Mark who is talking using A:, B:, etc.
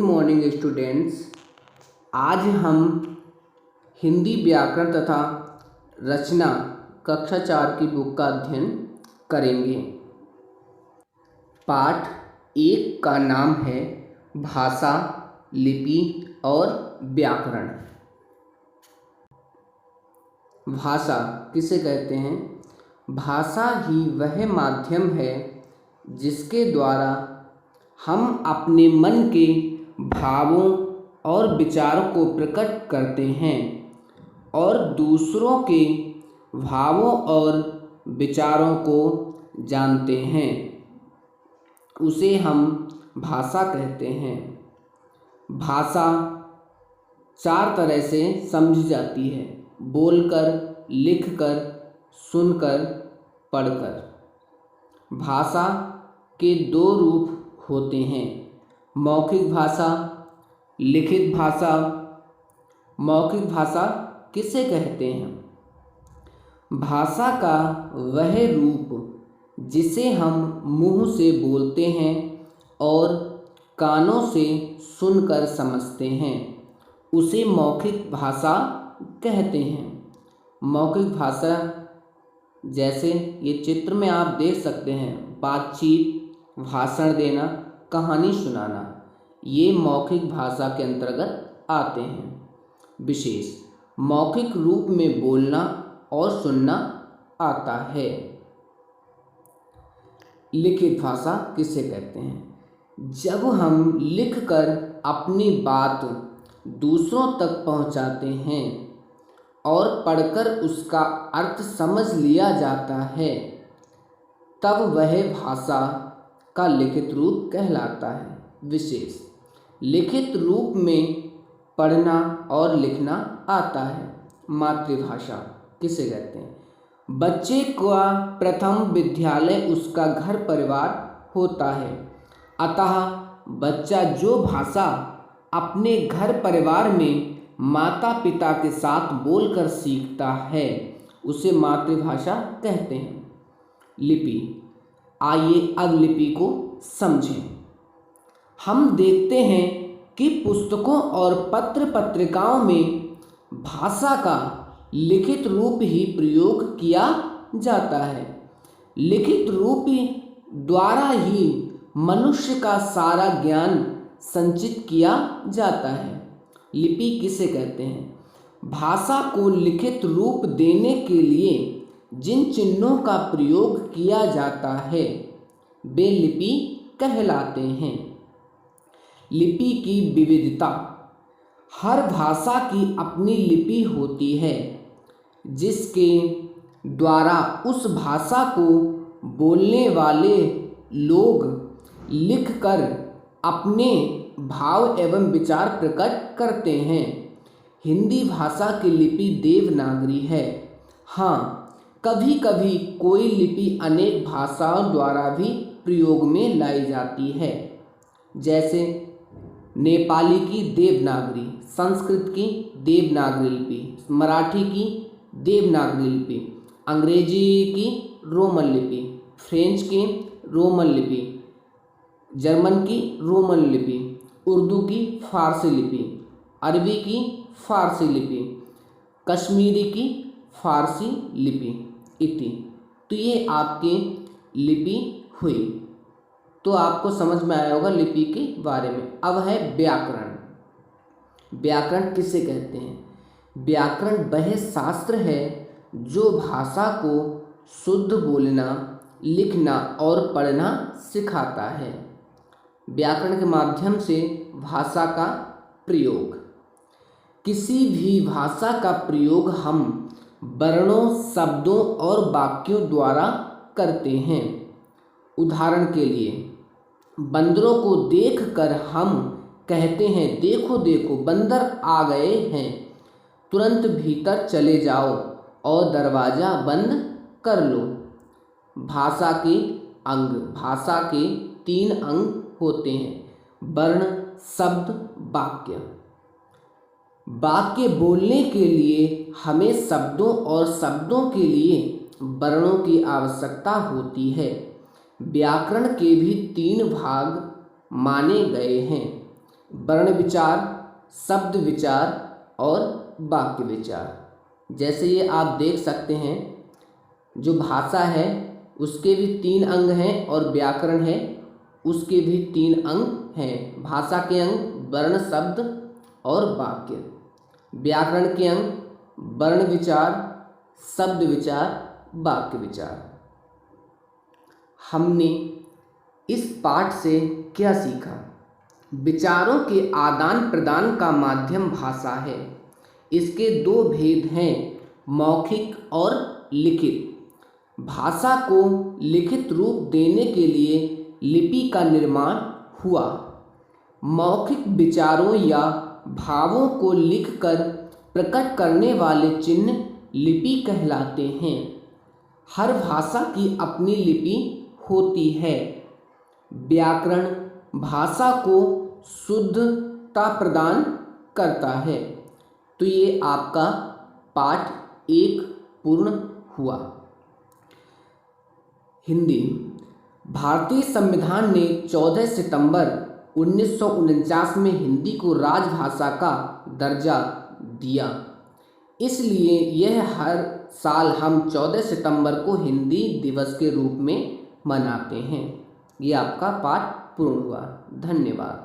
A: Morning students. आज हम हिंदी व्याकरण तथा रचना कक्षा 4 की बुक का अध्ययन करेंगे। पाठ 1 का नाम है भाषा, लिपि और व्याकरण। भाषा किसे कहते हैं? भाषा ही वह माध्यम है जिसके द्वारा हम अपने मन के भावों और विचारों को प्रकट करते हैं और दूसरों के भावों और विचारों को जानते हैं, उसे हम भाषा कहते हैं। भाषा 4 तरह से समझी जाती है: बोलकर, लिखकर, सुनकर, पढ़कर। भाषा के 2 रूप होते हैं: मौखिक भाषा, लिखित भाषा। मौखिक भाषा किसे कहते हैं? भाषा का वह रूप जिसे हम मुंह से बोलते हैं और कानों से सुनकर समझते हैं, उसे मौखिक भाषा कहते हैं। मौखिक भाषा जैसे ये चित्र में आप देख सकते हैं, बातचीत, भाषण देना, कहानी सुनाना, ये मौखिक भाषा के अंतर्गत आते हैं। विशेष मौखिक रूप में बोलना और सुनना आता है। लिखित भाषा किसे कहते हैं? जब हम लिखकर अपनी बात दूसरों तक पहुंचाते हैं और पढ़कर उसका अर्थ समझ लिया जाता है, तब वह भाषा का लिखित रूप कहलाता है। विशेष लिखित रूप में पढ़ना और लिखना आता है। मातृभाषा किसे कहते हैं? बच्चे का प्रथम विद्यालय उसका घर परिवार होता है, अतः बच्चा जो भाषा अपने घर परिवार में माता पिता के साथ बोलकर सीखता है, उसे मातृभाषा कहते हैं। लिपि, आइए अब लिपि को समझें। हम देखते हैं कि पुस्तकों और पत्र पत्रिकाओं में भाषा का लिखित रूप ही प्रयोग किया जाता है। लिखित रूप द्वारा ही मनुष्य का सारा ज्ञान संचित किया जाता है। लिपि किसे कहते हैं? भाषा को लिखित रूप देने के लिए जिन चिन्हों का प्रयोग किया जाता है, वे लिपि कहलाते हैं। लिपि की विविधता। हर भाषा की अपनी लिपि होती है, जिसके द्वारा उस भाषा को बोलने वाले लोग लिखकर अपने भाव एवं विचार प्रकट करते हैं। हिंदी भाषा की लिपि देवनागरी है। हाँ, कभी कभी कोई लिपि अनेक भाषाओं द्वारा भी प्रयोग में लाई जाती है, जैसे नेपाली की देवनागरी, संस्कृत की देवनागरी लिपि, मराठी की देवनागरी लिपि, अंग्रेजी की रोमन लिपि, फ्रेंच की रोमन लिपि, जर्मन की रोमन लिपि, उर्दू की फारसी लिपि, अरबी की फारसी लिपि, कश्मीरी की फारसी लिपि इति। तो ये आपकी लिपि हुई। तो आपको समझ में आया होगा लिपि के बारे में। अब है व्याकरण। व्याकरण किसे कहते हैं? व्याकरण वह शास्त्र है जो भाषा को शुद्ध बोलना, लिखना और पढ़ना सिखाता है। व्याकरण के माध्यम से भाषा का प्रयोग। किसी भी भाषा का प्रयोग हम वर्णों, शब्दों और वाक्यों द्वारा करते हैं। उदाहरण के लिए, बंदरों को देखकर हम कहते हैं, देखो देखो बंदर आ गए हैं, तुरंत भीतर चले जाओ और दरवाज़ा बंद कर लो। भाषा के अंग। भाषा के 3 अंग होते हैं: वर्ण, शब्द, वाक्य। वाक्य बोलने के लिए हमें शब्दों और शब्दों के लिए वर्णों की आवश्यकता होती है। व्याकरण के भी 3 भाग माने गए हैं: वर्ण विचार, शब्द विचार और वाक्य विचार। जैसे ये आप देख सकते हैं, जो भाषा है उसके भी 3 अंग हैं और व्याकरण है उसके भी 3 अंग हैं। भाषा के अंग वर्ण, शब्द और वाक्य। व्याकरण के अंग वर्ण विचार, शब्द विचार, वाक्य विचार। हमने इस पाठ से क्या सीखा? विचारों के आदान प्रदान का माध्यम भाषा है। इसके 2 भेद हैं, मौखिक और लिखित। भाषा को लिखित रूप देने के लिए लिपि का निर्माण हुआ। मौखिक विचारों या भावों को लिखकर प्रकट करने वाले चिन्ह लिपि कहलाते हैं। हर भाषा की अपनी लिपि होती है। व्याकरण भाषा को शुद्धता प्रदान करता है। तो ये आपका पाठ 1 पूर्ण हुआ। हिंदी। भारतीय संविधान ने 14 सितंबर 1949 में हिंदी को राजभाषा का दर्जा दिया। इसलिए यह हर साल हम 14 सितंबर को हिंदी दिवस के रूप में मनाते हैं। ये आपका पाठ पूर्ण हुआ। धन्यवाद।